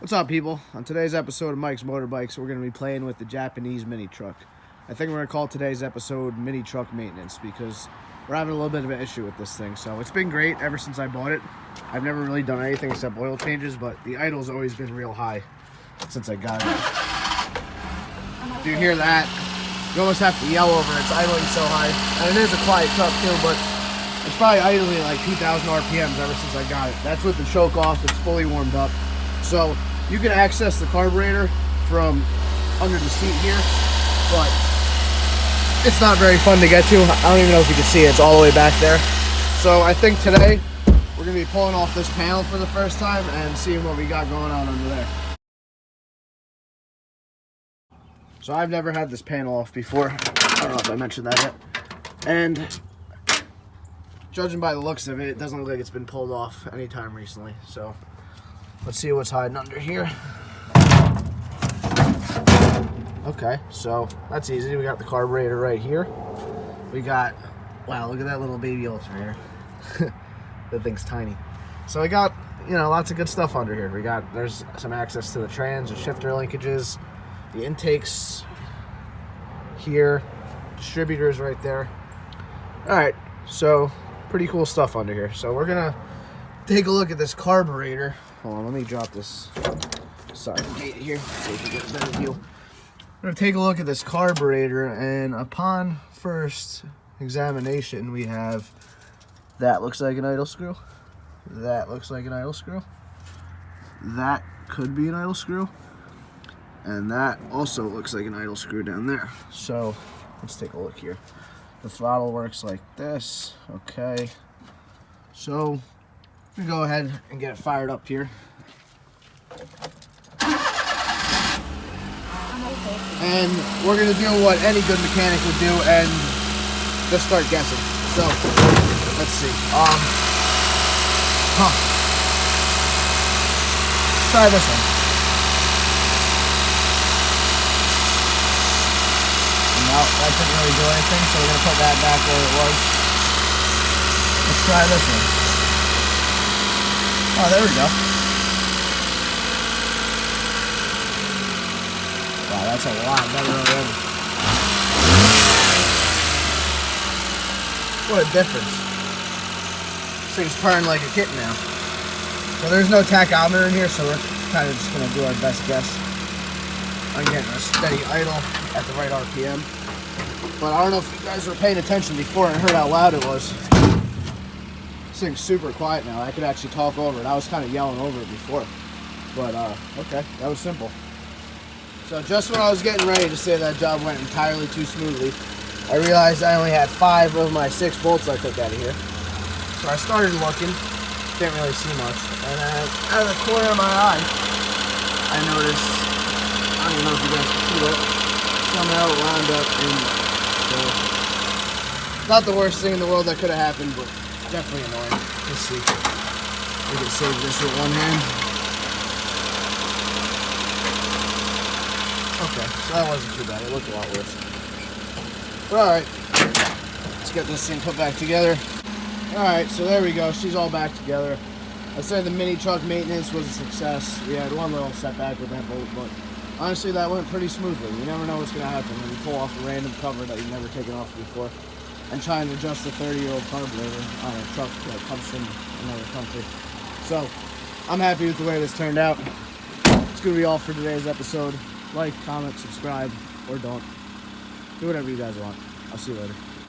What's up, people? On today's episode of Mike's Motorbikes, we're going to be playing with the Japanese mini truck. I think we're going to call today's episode Mini Truck Maintenance because we're having a little bit of an issue with this thing. So it's been great ever since I bought it. I've never really done anything except oil changes, but the idle's always been real high since I got it. If you hear that, you almost have to yell over it. It's idling so high. And it is a quiet truck too, but it's probably idling like 2,000 RPMs ever since I got it. That's with the choke off. It's fully warmed up. So you can access the carburetor from under the seat here, but it's not very fun to get to. I don't even know if you can see it. It's all the way back there. So I think today we're going to be pulling off this panel for the first time and seeing what we got going on under there. So I've never had this panel off before. I don't know if I mentioned that yet. And judging by the looks of it, it doesn't look like it's been pulled off anytime recently. So let's see what's hiding under here. Okay, so that's easy. We got the carburetor right here. We got, wow, look at that little baby alternator. That thing's tiny. So I got, lots of good stuff under here. There's some access to the trans, the shifter linkages, the intakes here, distributors right there. All right, so pretty cool stuff under here. So we're gonna take a look at this carburetor. Hold on, let me drop this side gate here so we can get a better view. I'm gonna take a look at this carburetor, and upon first examination, we have that looks like an idle screw. That looks like an idle screw. That could be an idle screw. And that also looks like an idle screw down there. So let's take a look here. The throttle works like this. Okay. So we go ahead and get it fired up here. And we're gonna do what any good mechanic would do and just start guessing. So let's see. Try this one. No, that didn't really do anything, so we're gonna put that back where it was. Let's try this one. Oh, there we go. Wow, that's a lot better already. What a difference. This thing's purring like a kitten now. So there's no tachometer in here, so we're kind of just going to do our best guess on getting a steady idle at the right RPM. But I don't know if you guys were paying attention before and heard how loud it was. This thing's super quiet now. I could actually talk over it. I was kind of yelling over it before. But, okay, that was simple. So just when I was getting ready to say that job went entirely too smoothly, I realized I only had 5 of my 6 bolts I took out of here. So I started looking, didn't really see much, and then out of the corner of my eye, I noticed, I don't even know if you guys can see it, somehow it wound up in, not the worst thing in the world that could have happened, but definitely annoying. Let's see, we can save this with one hand. Okay, so that wasn't too bad. It looked a lot worse. But alright, let's get this thing put back together. Alright, so there we go. She's all back together. I'd say the mini truck maintenance was a success. We had one little setback with that bolt, but honestly that went pretty smoothly. You never know what's going to happen when you pull off a random cover that you've never taken off before and try and adjust a 30-year-old carburetor on a truck that comes from another country. So, I'm happy with the way this turned out. It's going to be all for today's episode. Like, comment, subscribe, or don't. Do whatever you guys want. I'll see you later.